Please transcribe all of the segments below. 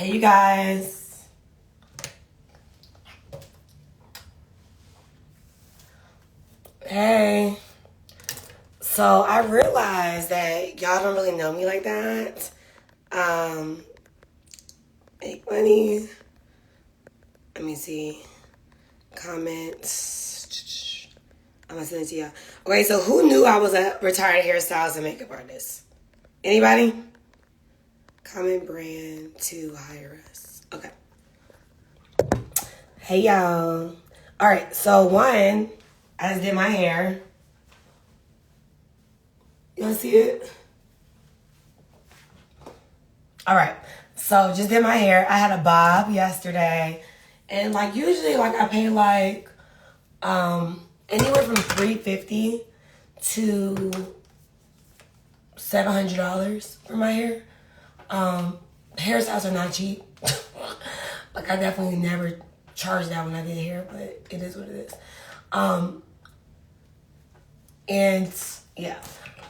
Hey, you guys. Hey. So I realized that y'all don't really know me like that. Make money. Let me see. Comments. I'm gonna send it to y'all. Okay, so who knew I was a retired hairstylist and makeup artist? Anybody? Comment brand to hire us. Okay. Hey y'all. Alright, so one, I just did my hair. You wanna see it? Alright. So just did my hair. I had a bob yesterday. And like usually like I pay like anywhere from $350 to $700 for my hair. Hairstyles are not cheap. Like I definitely never charged that when I did hair, but it is what it is. And yeah.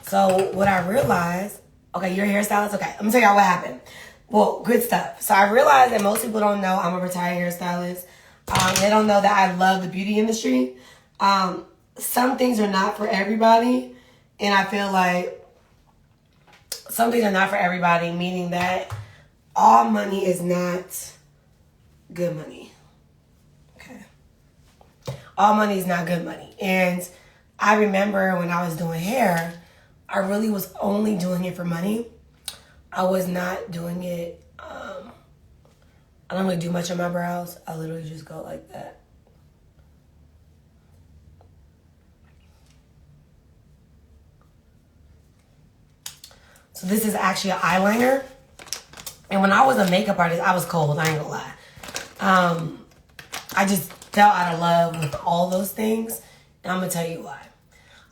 So what I realized, okay, you're a hairstylist? Okay, I'm gonna tell y'all what happened. Well, good stuff. So I realized that most people don't know I'm a retired hairstylist. They don't know that I love the beauty industry. Some things are not for everybody. And I feel like some things are not for everybody, meaning that all money is not good money. Okay. All money is not good money. And I remember when I was doing hair, I really was only doing it for money. I was not doing it, I don't really do much on my brows. I literally just go like that. So this is actually an eyeliner. And when I was a makeup artist, I was cold, I ain't gonna lie. I just fell out of love with all those things. And I'm gonna tell you why.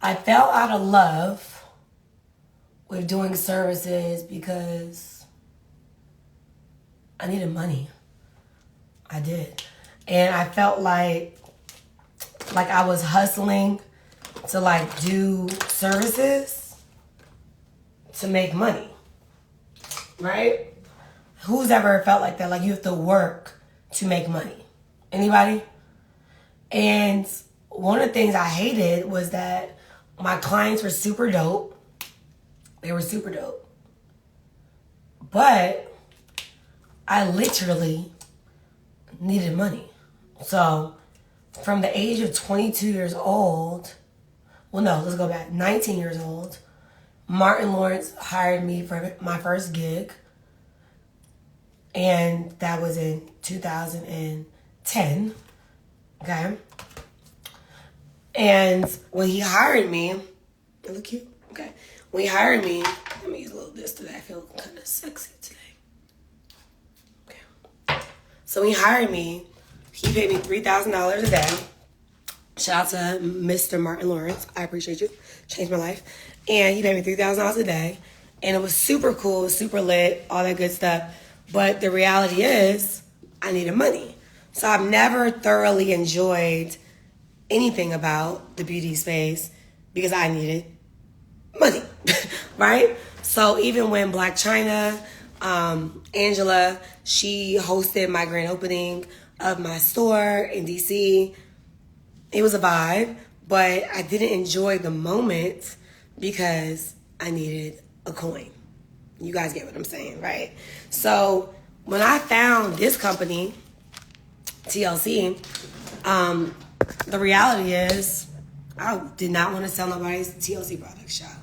I fell out of love with doing services because I needed money. I did. And I felt like I was hustling to like do services to make money. Right? Who's ever felt like that? Like you have to work to make money. Anybody? And one of the things I hated was that my clients were super dope. They were super dope. But I literally needed money. So from the age of 22 years old, well, no, let's go back, 19 years old, Martin Lawrence hired me for my first gig. And that was in 2010. Okay. And when he hired me, it look cute. Okay. When he hired me, let me use a little this today. I feel kind of sexy today. Okay. So when he hired me, he paid me $3,000 a day. Shout out to Mr. Martin Lawrence. I appreciate you. Changed my life. And he paid me $3,000 a day. And it was super cool, super lit, all that good stuff. But the reality is, I needed money. So I've never thoroughly enjoyed anything about the beauty space because I needed money, right? So even when Black China, Angela, she hosted my grand opening of my store in DC, it was a vibe, but I didn't enjoy the moment because I needed a coin. You guys get what I'm saying, right? So when I found this company, TLC, the reality is I did not want to sell nobody's TLC product shop,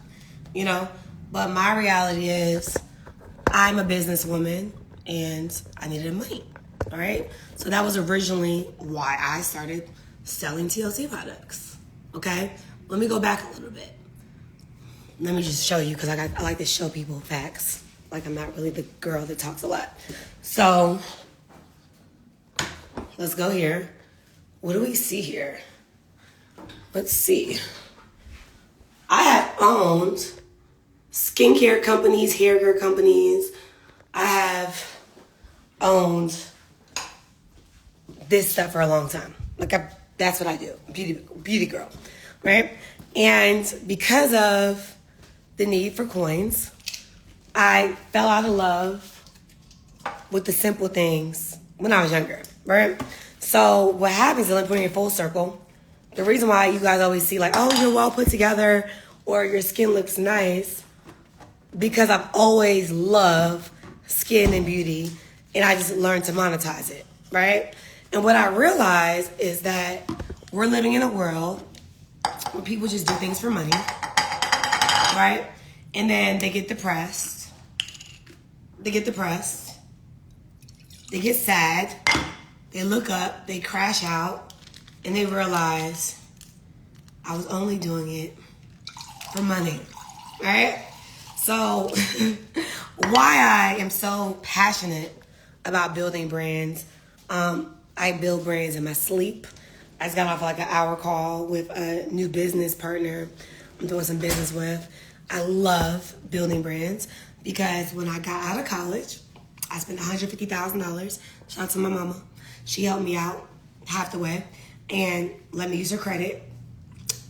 you know? But my reality is I'm a businesswoman and I needed money, all right? So that was originally why I started selling TLC products, okay? Let me go back a little bit. Let me just show you because I like to show people facts. Like I'm not really the girl that talks a lot. So let's go here. What do we see here? Let's see. I have owned skincare companies, hair care companies. I have owned this stuff for a long time. That's what I do. Beauty girl, right? And because of the need for coins, I fell out of love with the simple things when I was younger, right? So what happens is, let me put it in full circle. The reason why you guys always see like, oh, you're well put together or your skin looks nice, because I've always loved skin and beauty, and I just learned to monetize it, right? And what I realized is that we're living in a world where people just do things for money, right? And then they get depressed. They get sad, they look up, they crash out, and they realize I was only doing it for money, right? So why I am so passionate about building brands, I build brands in my sleep. I just got off like an hour call with a new business partner I'm doing some business with. I love building brands because when I got out of college, I spent $150,000. Shout out to my mama. She helped me out half the way and let me use her credit,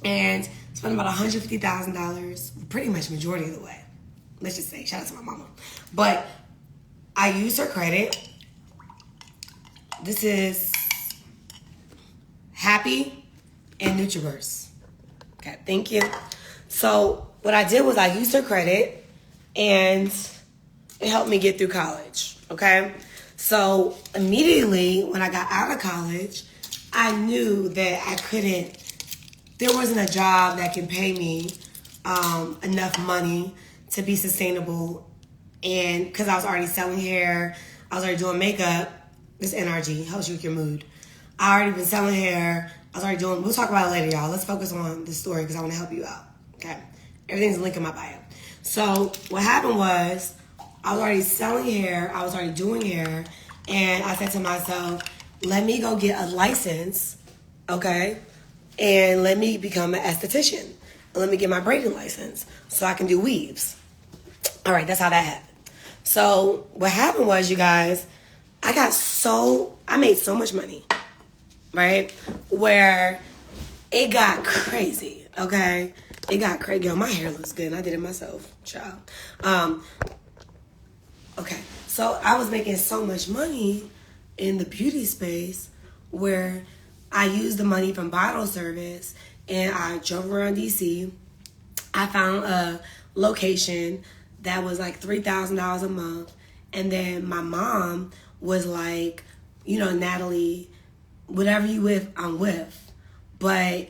and spent about $150,000 pretty much majority of the way. Let's just say, shout out to my mama. But I used her credit. This is Happy and Nutriverse. Okay, thank you. So what I did was I used her credit and it helped me get through college, okay? So immediately when I got out of college, I knew that there wasn't a job that can pay me enough money to be sustainable. And because I was already selling hair, I was already doing makeup. This NRG helps you with your mood. I already been selling hair. I was already doing, we'll talk about it later, y'all. Let's focus on the story because I want to help you out, okay? Everything's linked in my bio. So what happened was I was already selling hair. I was already doing hair. And I said to myself, let me go get a license, okay? And let me become an esthetician. And let me get my braiding license so I can do weaves. All right, that's how that happened. So what happened was, you guys, I made so much money, right? Where it got crazy, okay? It got crazy. Yo, my hair looks good. I did it myself, child. Okay, so I was making so much money in the beauty space where I used the money from bottle service and I drove around DC. I found a location that was like $3,000 a month. And then my mom was like, you know, Natalie, whatever you with, I'm with. But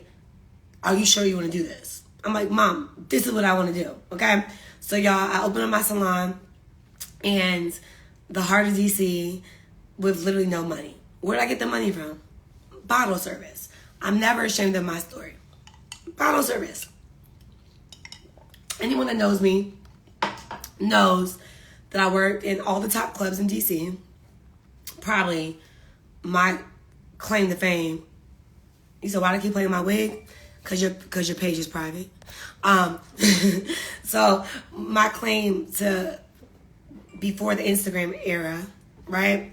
are you sure you want to do this? I'm like, Mom, this is what I want to do, okay? So y'all, I opened up my salon in the heart of DC with literally no money. Where did I get the money from? Bottle service. I'm never ashamed of my story. Bottle service. Anyone that knows me knows that I worked in all the top clubs in DC. Probably my claim to fame. You said, why do I keep playing my wig? Because your page is private. So my claim to before the Instagram era, right,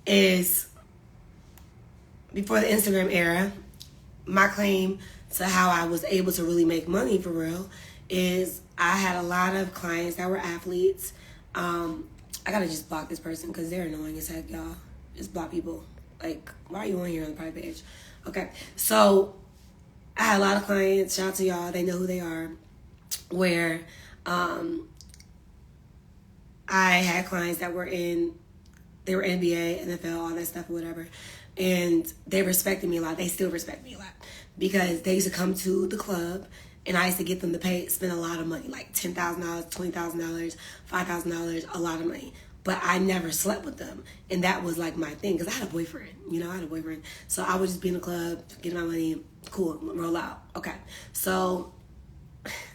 is before the Instagram era, my claim to how I was able to really make money for real is I had a lot of clients that were athletes. I gotta just block this person because they're annoying as heck, y'all. Just block people. Like, why are you on here on the private page? Okay, so I had a lot of clients, shout out to y'all, they know who they are, where I had clients that were they were NBA, NFL, all that stuff or whatever, and they respected me a lot. They still respect me a lot because they used to come to the club and I used to get them to spend a lot of money, like $10,000, $20,000, $5,000, a lot of money. But I never slept with them. And that was like my thing because I had a boyfriend, I had a boyfriend. So I would just be in the club, get my money, cool, roll out. Okay. So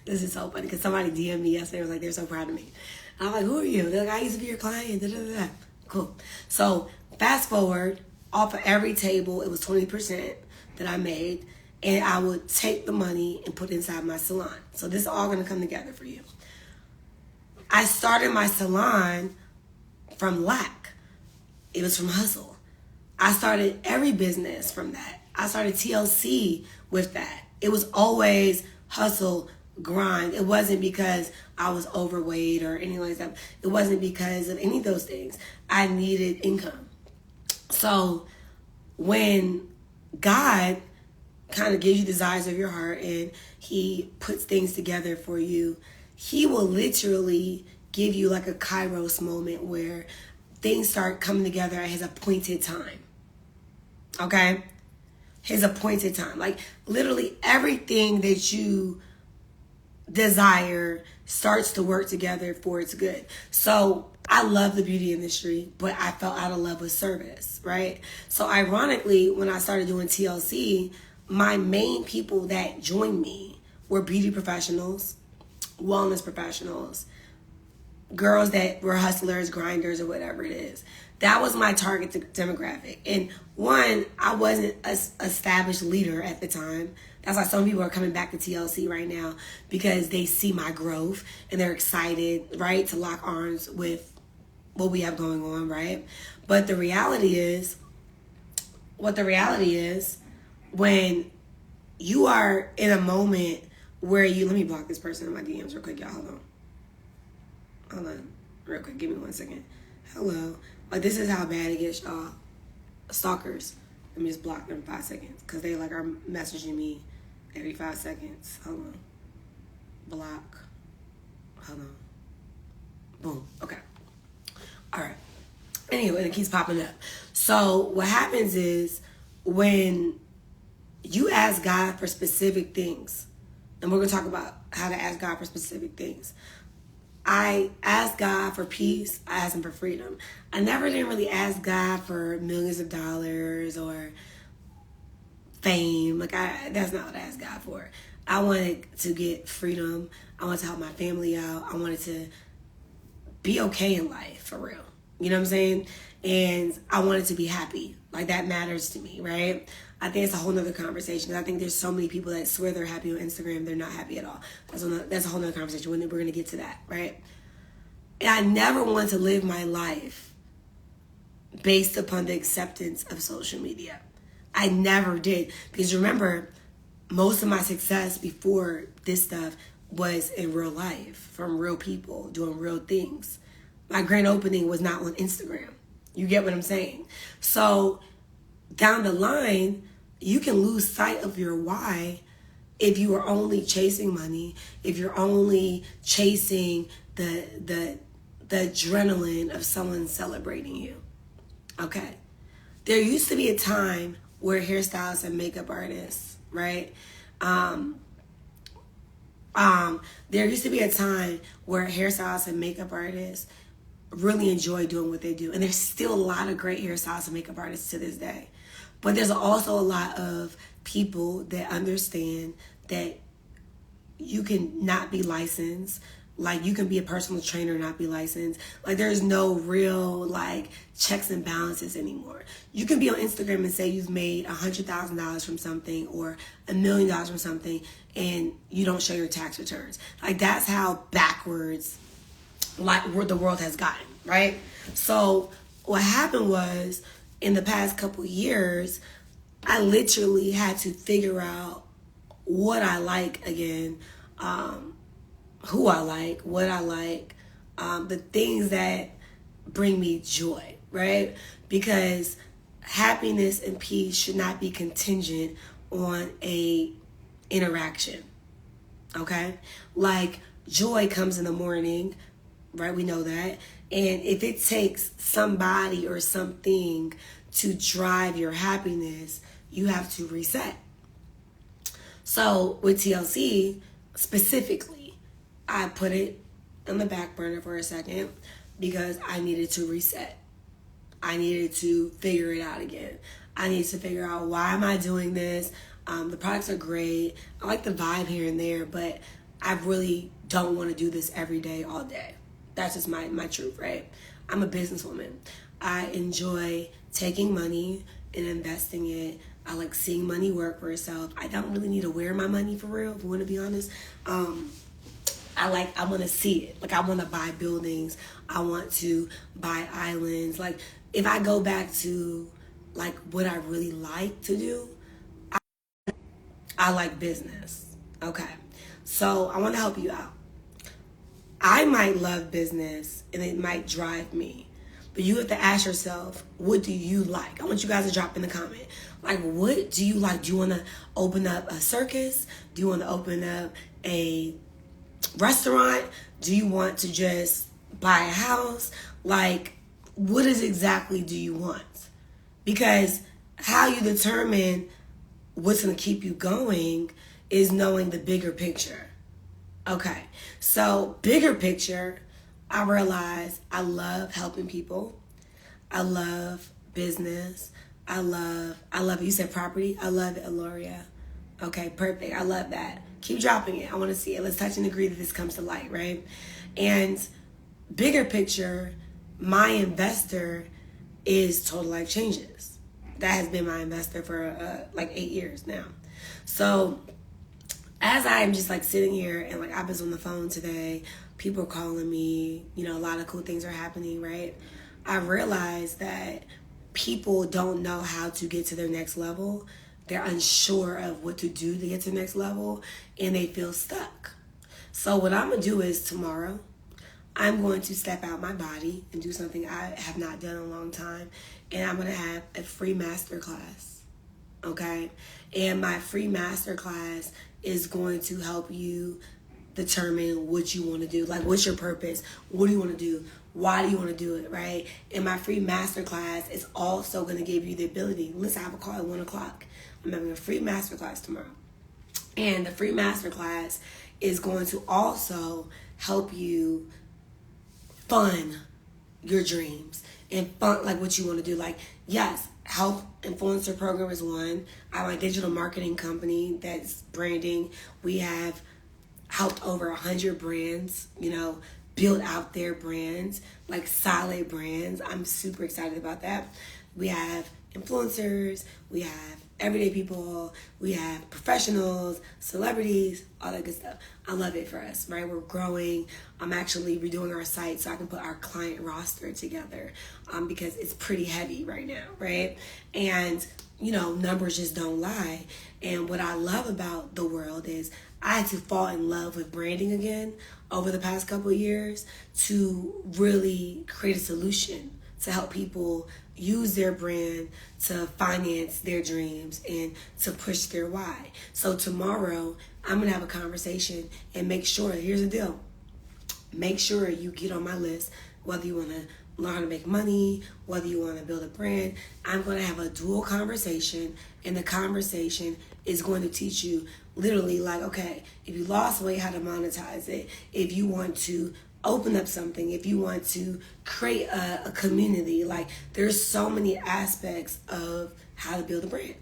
this is so funny because somebody DM'd me yesterday, was like, they're so proud of me. And I'm like, who are you? They're like, I used to be your client, da, da, da, da. Cool. So fast forward, off of every table, it was 20% that I made. And I would take the money and put it inside my salon. So this is all going to come together for you. I started my salon from lack. It was from hustle. I started every business from that. I started TLC with that. It was always hustle, grind. It wasn't because I was overweight or anything like that. It wasn't because of any of those things. I needed income. So when God kind of gives you desires of your heart and he puts things together for you, he will literally give you like a kairos moment where things start coming together at his appointed time. Okay? His appointed time. Like literally everything that you desire starts to work together for its good. So I love the beauty industry, but I fell out of love with service, right? So ironically, when I started doing TLC, my main people that joined me were beauty professionals, wellness professionals, girls that were hustlers, grinders, or whatever it is. That was my target demographic. And one, I wasn't an established leader at the time. That's why some people are coming back to TLC right now, because they see my growth and they're excited, right, to lock arms with what we have going on, right? But the reality is, when you are in a moment where let me block this person in my DMs real quick, y'all. Hold on, real quick. Give me 1 second. Hello. Like, this is how bad it gets, y'all. Stalkers. Let me just block them 5 seconds, because they like are messaging me every 5 seconds. Hold on. Block. Hold on. Boom. Okay. All right. Anyway, it keeps popping up. So what happens is when you ask God for specific things, and we're going to talk about how to ask God for specific things. I asked God for peace. I asked him for freedom. I didn't really ask God for millions of dollars or fame. That's not what I asked God for. I wanted to get freedom. I wanted to help my family out. I wanted to be okay in life, for real. You know what I'm saying? And I wanted to be happy. Like, that matters to me, right? I think it's a whole nother conversation. I think there's so many people that swear they're happy on Instagram. They're not happy at all. That's a whole nother conversation. We're going to get to that, right? And I never wanted to live my life based upon the acceptance of social media. I never did. Because remember, most of my success before this stuff was in real life, from real people, doing real things. My grand opening was not on Instagram. You get what I'm saying? So down the line, you can lose sight of your why if you are only chasing money, if you're only chasing the adrenaline of someone celebrating you. Okay. There used to be a time where hairstylists and makeup artists, right? There used to be a time where hairstylists and makeup artists really enjoy doing what they do. And there's still a lot of great hairstylists and makeup artists to this day. But there's also a lot of people that understand that you can not be licensed. Like, you can be a personal trainer and not be licensed. Like, there's no real, like, checks and balances anymore. You can be on Instagram and say you've made $100,000 from something or $1 million from something, and you don't show your tax returns. Like, that's how backwards, like, where the world has gotten, right? So what happened was, in the past couple years, I literally had to figure out what I like again, who I like, what I like, the things that bring me joy, right? Because happiness and peace should not be contingent on a interaction, okay? Like, joy comes in the morning, right? We know that. And if it takes somebody or something to drive your happiness, you have to reset. So with TLC specifically, I put it on the back burner for a second because I needed to reset. I needed to figure it out again. I needed to figure out, why am I doing this? The products are great. I like the vibe here and there, but I really don't want to do this every day, all day. That's just my truth, right? I'm a businesswoman. I enjoy taking money and investing it. I like seeing money work for itself. I don't really need to wear my money, for real, if I want to be honest. I want to see it. Like, I want to buy buildings. I want to buy islands. Like, if I go back to, like, what I really like to do, I like business. Okay. So I want to help you out. I might love business and it might drive me. But you have to ask yourself, what do you like? I want you guys to drop in the comment. Like, what do you like? Do you want to open up a circus? Do you want to open up a restaurant? Do you want to just buy a house? Like, what is exactly do you want? Because how you determine what's going to keep you going is knowing the bigger picture. Okay, so bigger picture, I realize I love helping people. I love business. I love it. You said property? I love it, Aloria. Okay, perfect. I love that. Keep dropping it. I want to see it. Let's touch and agree that this comes to light, right? And bigger picture, my investor is Total Life Changes. That has been my investor for like 8 years now. So as I'm just like sitting here and like I was on the phone today, people are calling me, a lot of cool things are happening, right? I realized that people don't know how to get to their next level. They're unsure of what to do to get to the next level and they feel stuck. So what I'm going to do is tomorrow, I'm going to step out my body and do something I have not done in a long time. And I'm going to have a free masterclass. Okay? And my free masterclass is going to help you determine what you want to do. Like, what's your purpose? What do you want to do? Why do you want to do it, right? And my free masterclass is also going to give you the ability. Listen, I have a call at 1 o'clock. I'm having a free masterclass tomorrow. And the free masterclass is going to also help you fund your dreams and fund like what you want to do. Like, yes, Health Influencer Program is one. I have a digital marketing company that's branding. We have helped over 100 brands, build out their brands, like solid brands. I'm super excited about that. We have influencers, we have everyday people, we have professionals, celebrities, all that good stuff. I love it for us, right? We're growing. I'm actually redoing our site so I can put our client roster together because it's pretty heavy right now, right? And, numbers just don't lie. And what I love about the world is I had to fall in love with branding again over the past couple of years to really create a solution to help people use their brand to finance their dreams and to push their why. So tomorrow, I'm going to have a conversation and make sure, here's the deal, make sure you get on my list, whether you want to learn how to make money, whether you want to build a brand. I'm going to have a dual conversation, and the conversation is going to teach you literally like, okay, if you lost weight, how to monetize it, if you want to open up something, if you want to create a community, like there's so many aspects of how to build a brand,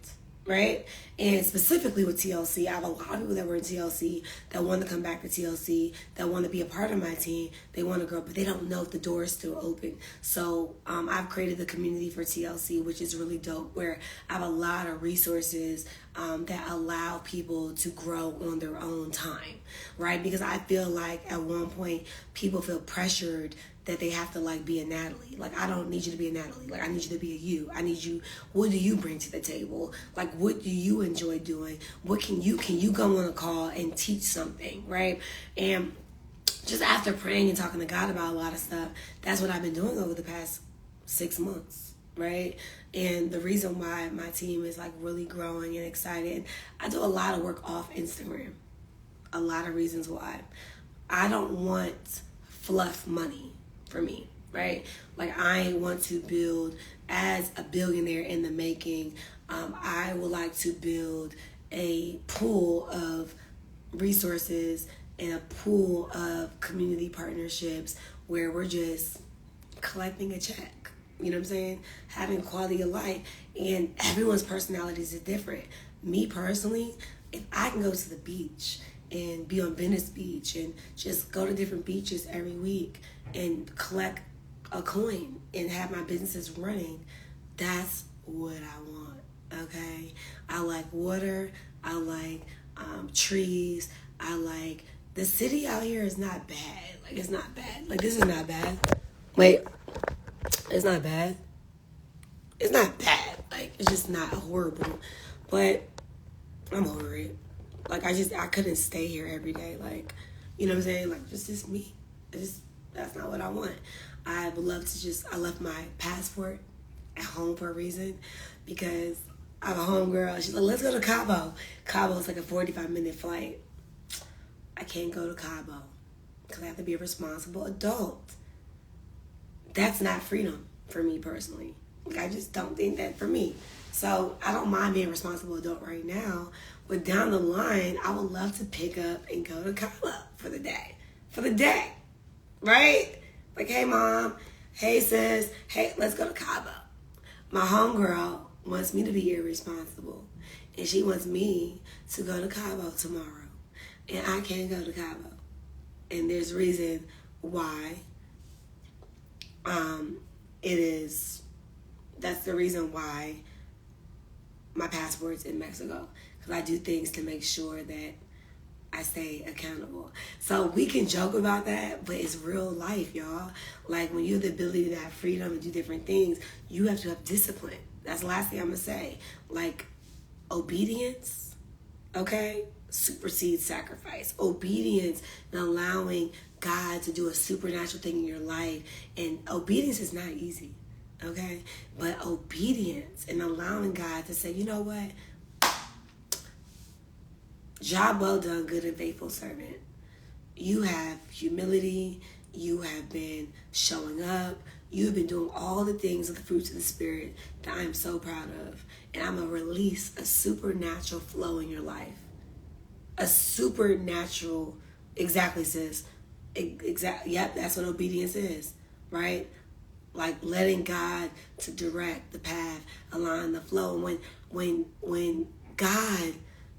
right? And specifically with TLC, I have a lot of people that were in TLC that want to come back to TLC, that want to be a part of my team, they want to grow, but they don't know if the door is still open. So I've created the community for TLC, which is really dope, where I have a lot of resources that allow people to grow on their own time, right? Because I feel like at one point people feel pressured that they have to like be a Natalie. Like, I don't need you to be a Natalie. Like, I need you to be a you. I need you, what do you bring to the table? Like, what do you enjoy doing? What can you go on a call and teach something, right? And just after praying and talking to God about a lot of stuff, that's what I've been doing over the past 6 months, right? And the reason why my team is like really growing and excited, I do a lot of work off Instagram. A lot of reasons why. I don't want fluff money for me, right? Like, I want to build as a billionaire in the making. I would like to build a pool of resources and a pool of community partnerships where we're just collecting a check. You know what I'm saying? Having quality of life. And everyone's personalities is different. Me personally, if I can go to the beach and be on Venice Beach and just go to different beaches every week and collect a coin and have my businesses running, that's what I want, okay? I like water. I like trees. I like, the city out here is not bad. Like, it's not bad. Like, this is not bad. Wait, it's not bad. It's not bad. Like, it's just not horrible. But I'm over it. Like, I couldn't stay here every day. Like, you know what I'm saying? Like, just me. That's not what I want. I would love to I left my passport at home for a reason because I'm a homegirl. She's like, let's go to Cabo. Cabo's like a 45-minute flight. I can't go to Cabo because I have to be a responsible adult. That's not freedom for me personally. Like, I just don't think that for me. So I don't mind being a responsible adult right now, but down the line, I would love to pick up and go to Cabo for the day. For the day, right? Like, hey, Mom. Hey, sis. Hey, let's go to Cabo. My homegirl wants me to be irresponsible, and she wants me to go to Cabo tomorrow, and I can't go to Cabo. And there's reason why. That's the reason why my passport's in Mexico, because I do things to make sure that I stay accountable. So we can joke about that, but it's real life, y'all. Like, when you have the ability to have freedom and do different things, you have to have discipline. That's the last thing I'm gonna say. Like, obedience, okay, supersedes sacrifice. Obedience and allowing God to do a supernatural thing in your life. And obedience is not easy, okay? But obedience and allowing God to say, you know what? Job well done, good and faithful servant. You have humility. You have been showing up. You've been doing all the things of the fruits of the Spirit that I'm so proud of. And I'm going to release a supernatural flow in your life. A supernatural, exactly, sis. Yep, that's what obedience is, right? Like, letting God to direct the path, allowing the flow. And when God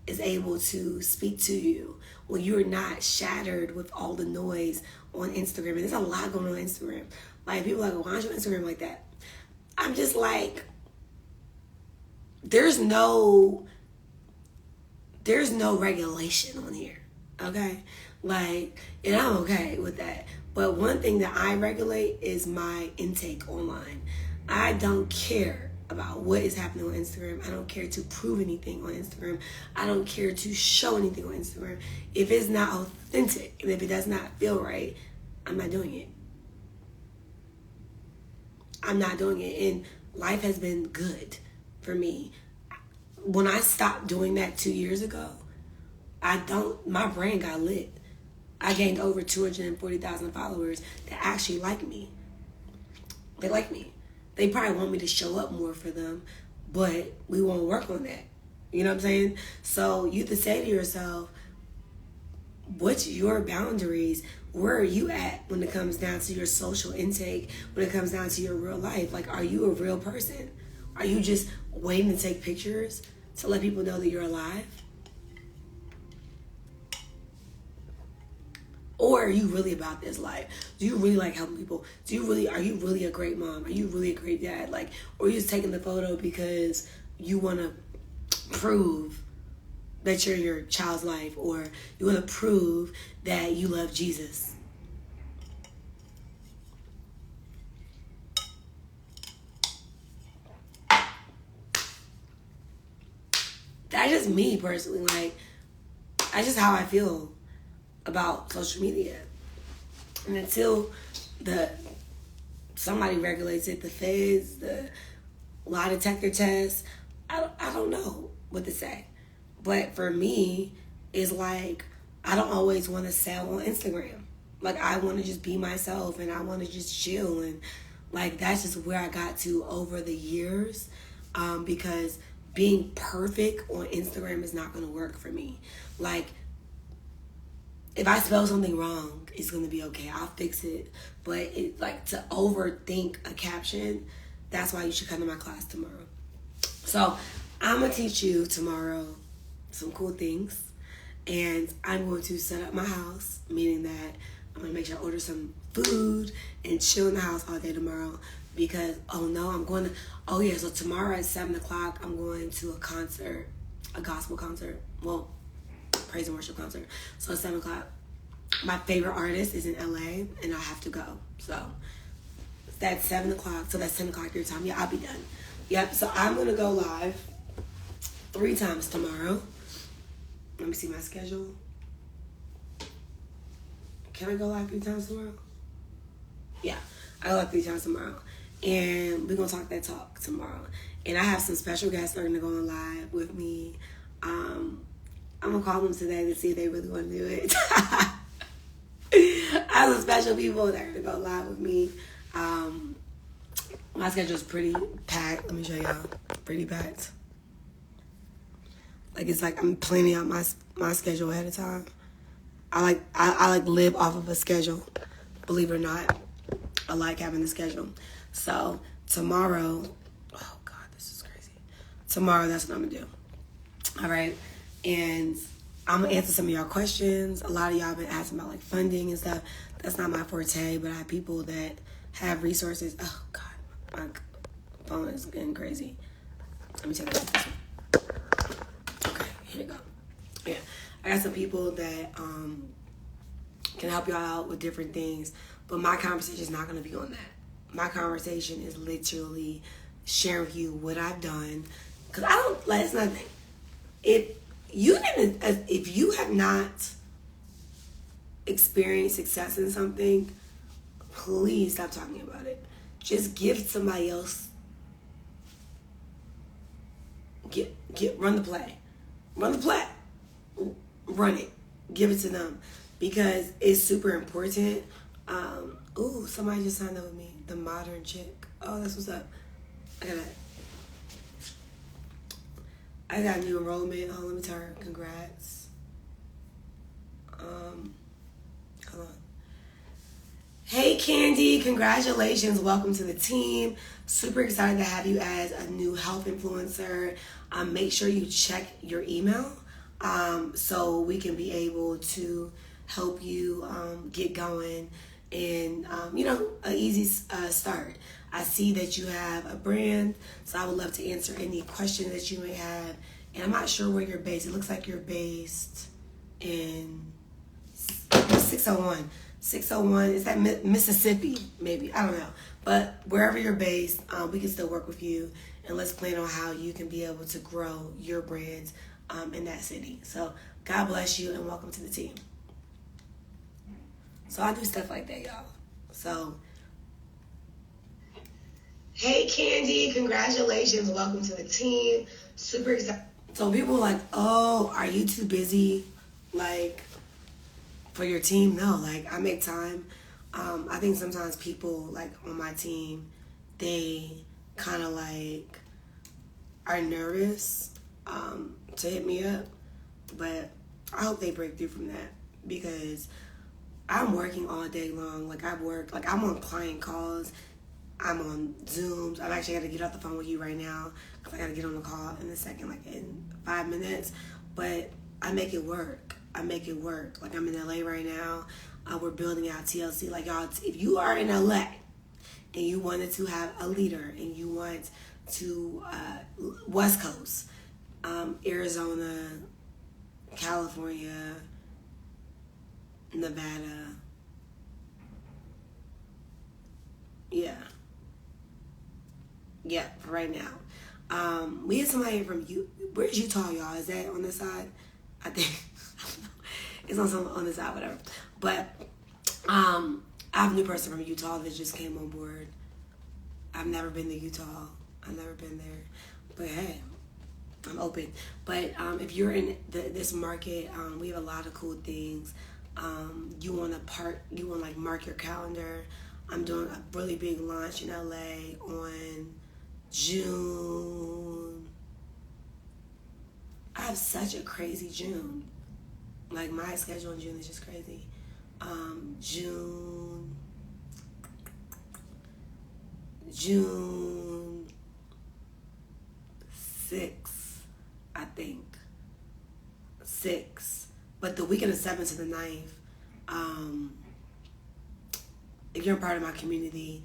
is able to speak to you, when you're not shattered with all the noise on Instagram. And there's a lot going on Instagram. Like, people are like, why aren't you on Instagram like that? I'm just like, there's no regulation on here, okay? Like, and I'm okay with that. But one thing that I regulate is my intake online. I don't care about what is happening on Instagram. I don't care to prove anything on Instagram. I don't care to show anything on Instagram. If it's not authentic and if it does not feel right, I'm not doing it. I'm not doing it. And life has been good for me. When I stopped doing that 2 years ago, my brain got lit. I gained over 240,000 followers that actually like me. They like me. They probably want me to show up more for them, but we won't work on that. You know what I'm saying? So you have to say to yourself, what's your boundaries? Where are you at when it comes down to your social intake, when it comes down to your real life? Like, are you a real person? Are you just waiting to take pictures to let people know that you're alive? Or are you really about this life? Do you really like helping people? Are you really a great mom? Are you really a great dad? Like, or are you just taking the photo because you want to prove that you're your child's life, or you want to prove that you love Jesus? That's just me personally. Like, that's just how I feel about social media. And until somebody regulates it, the feds, the lie detector tests, I don't know what to say. But for me, it's like, I don't always want to sell on Instagram. Like, I want to just be myself, and I want to just chill. And like, that's just where I got to over the years, because being perfect on Instagram is not going to work for me. Like, if I spell something wrong, it's going to be okay. I'll fix it. But to overthink a caption, that's why you should come to my class tomorrow. So I'm going to teach you tomorrow some cool things. And I'm going to set up my house, meaning that I'm going to make sure I order some food and chill in the house all day tomorrow. Because, so tomorrow at 7 o'clock, I'm going to a concert, a gospel concert. Well, praise and worship concert. So at 7 o'clock, my favorite artist is in LA, and I have to go. So that's 7 o'clock. So that's 10 o'clock your time. Yeah, I'll be done. Yep. So I'm gonna go live 3 times tomorrow. Let me see my schedule. Can I go live 3 times tomorrow? Yeah, I go live 3 times tomorrow. And we're going to talk that talk tomorrow. And I have some special guests that are going to go on live with me. I'm going to call them today to see if they really want to do it. I have some special people that are going to go live with me. My schedule is pretty packed. Let me show y'all. Pretty packed. Like, it's like I'm planning out my schedule ahead of time. I like live off of a schedule. Believe it or not, I like having the schedule. So tomorrow, oh God, this is crazy. Tomorrow, that's what I'm gonna do. All right, and I'm gonna answer some of y'all questions. A lot of y'all been asking about like funding and stuff. That's not my forte, but I have people that have resources. Oh God, my phone is getting crazy. Let me check it out. Okay, here we go. Yeah, I got some people that can help y'all out with different things, but my conversation is not going to be on that. My conversation is literally sharing with you what I've done, because I don't, like, it's nothing. If you have not experienced success in something, please stop talking about it. Just give somebody else. Run the play. Run the play. Run it. Give it to them, because it's super important. Ooh, somebody just signed up with me. The Modern Chick. Oh, that's what's up. I got a new enrollment. Oh, let me tell her. Congrats. Hold on. Hey, Candy. Congratulations. Welcome to the team. Super excited to have you as a new health influencer. Make sure you check your email so we can be able to help you get going and, an easy start. I see that you have a brand, so I would love to answer any questions that you may have. And I'm not sure where you're based. It looks like you're based in 601. 601, is that Mississippi? Maybe, I don't know. But wherever you're based, we can still work with you. And let's plan on how you can be able to grow your brands in that city. So God bless you and welcome to the team. So I do stuff like that, y'all. So, hey, Candy, congratulations. Welcome to the team. Super excited. So people are like, oh, are you too busy, like, for your team? No, like, I make time. I think sometimes people, like, on my team, they kind of, like, are nervous to hit me up. But I hope they break through from that, because I'm working all day long. Like, I'm on client calls. I'm on Zooms. I've actually got to get off the phone with you right now, because I got to get on the call in a second, like in 5 minutes. But I make it work. Like, I'm in LA right now. We're building out TLC. Like, y'all, if you are in LA and you wanted to have a leader and you want to, West Coast, Arizona, California, Nevada. Yeah, for right now. We had somebody from where's Utah, y'all? Is that on this side? I think it's on this side, whatever. But I have a new person from Utah that just came on board. I've never been to Utah. I've never been there. But hey, I'm open. But if you're in this market, we have a lot of cool things. You want to like mark your calendar. I'm doing a really big launch in LA on June. I have such a crazy June. Like, my schedule in June is just crazy. June 6th, I think. 6th. But the weekend of 7th to the 9th, if you're a part of my community,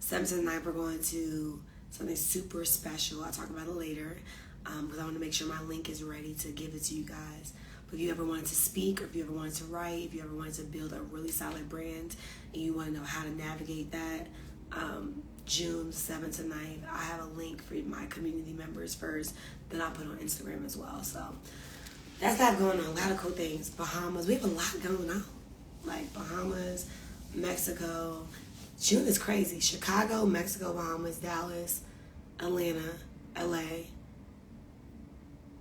7th to the 9th, we're going to something super special. I'll talk about it later, because I want to make sure my link is ready to give it to you guys. But if you ever wanted to speak, or if you ever wanted to write, if you ever wanted to build a really solid brand, and you want to know how to navigate that, June 7th to 9th, I have a link for my community members first, then I'll put on Instagram as well. So that's not going on. A lot of cool things. Bahamas. We have a lot going on. Like Bahamas, Mexico. June is crazy. Chicago, Mexico, Bahamas, Dallas, Atlanta, LA,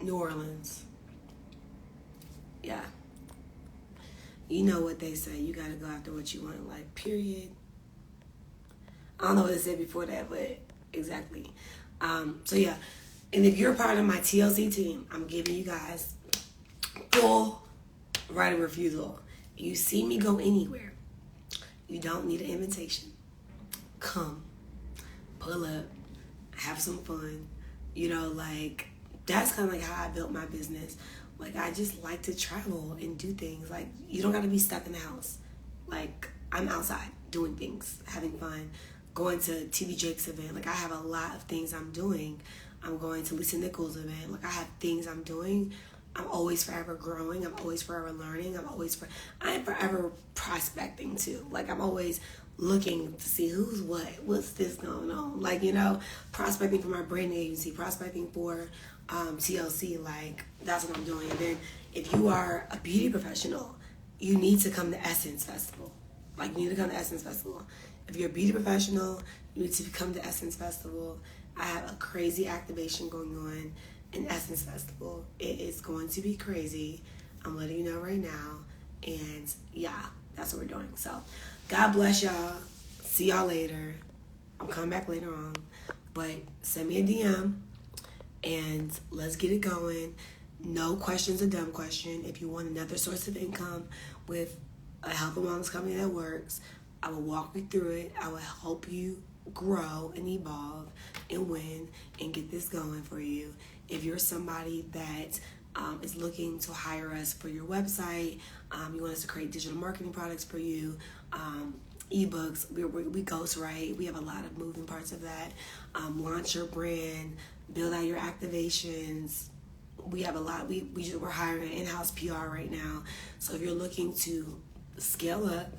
New Orleans. Yeah. You know what they say. You gotta go after what you want. Like, period. I don't know what they said before that, but exactly. So yeah. And if you're part of my TLC team, I'm giving you guys full right of refusal. You see me go anywhere, you don't need an invitation. Come, pull up, have some fun. You know, like, that's kind of like how I built my business. Like, I just like to travel and do things. Like, you don't got to be stuck in the house. Like, I'm outside doing things, having fun, going to TD Jake's event. Like, I have a lot of things I'm doing. I'm going to Lisa Nichols' event. Like, I have things I'm doing. I'm always forever growing. I'm always forever learning. I am forever prospecting too. Like, I'm always looking to see who's what's this going on. Like, you know, prospecting for my branding agency, prospecting for TLC. Like, that's what I'm doing. And then if you are a beauty professional, you need to come to Essence Festival. Like, you need to come to Essence Festival. If you're a beauty professional, you need to come to Essence Festival. I have a crazy activation going on in Essence Festival. It is going to be crazy. I'm letting you know right now. And yeah, that's what we're doing. So God bless y'all. See y'all later. I'm coming back later on. But send me a DM and let's get it going. No question's a dumb question. If you want another source of income with a health and wellness company that works, I will walk you through it. I will help you grow and evolve and win and get this going for you. If you're somebody that is looking to hire us for your website, you want us to create digital marketing products for you, ebooks, we ghostwrite. We have a lot of moving parts of that. Launch your brand, build out your activations. We have a lot. We're hiring an in-house PR right now. So if you're looking to scale up,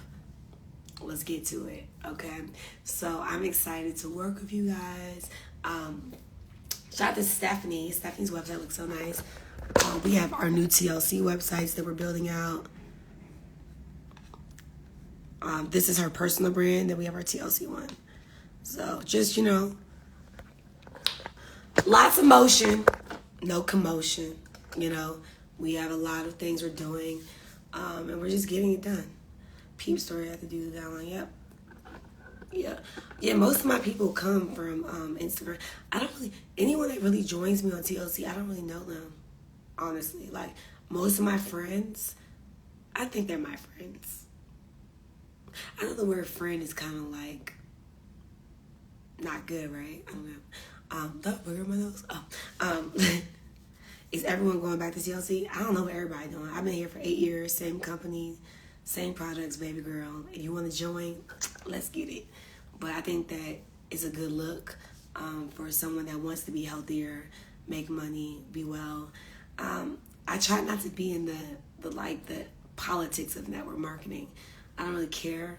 let's get to it, okay? So I'm excited to work with you guys. Shout out to Stephanie. Stephanie's website looks so nice. We have our new TLC websites that we're building out. This is her personal brand, then we have our TLC one. So just, you know, lots of motion, no commotion. You know, we have a lot of things we're doing, and we're just getting it done. Peep story, I have to do the downline. Yep. Yeah, most of my people come from Instagram. Anyone that really joins me on TLC, I don't really know them, honestly. Like, most of my friends, I think they're my friends. I know the word friend is kind of like not good, right? I don't know. Where are my nose? Is everyone going back to TLC? I don't know what everybody doing. I've been here for 8 years, same company, same products, baby girl. If you want to join, let's get it. But I think that it's a good look for someone that wants to be healthier, make money, be well. I try not to be in the politics of network marketing. I don't really care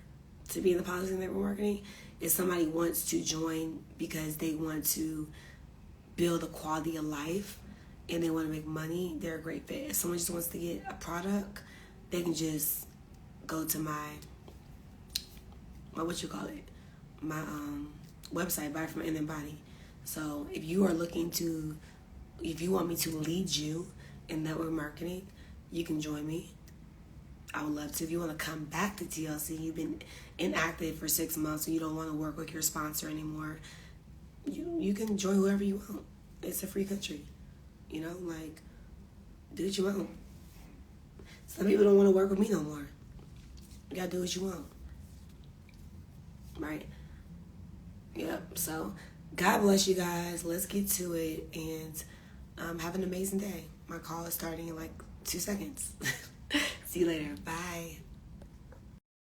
to be in the politics of network marketing. If somebody wants to join because they want to build a quality of life and they want to make money, they're a great fit. If someone just wants to get a product, they can just go to my website, buy from In Body. So if you want me to lead you in network marketing, you can join me. I would love to. If you want to come back to TLC, you've been inactive for 6 months and you don't want to work with your sponsor anymore, you can join whoever you want. It's a free country. You know, like, do what you want. Some people don't want to work with me no more. You gotta do what you want. Right? Yep. So, God bless you guys. Let's get to it and have an amazing day. My call is starting in like 2 seconds. See you later. Bye.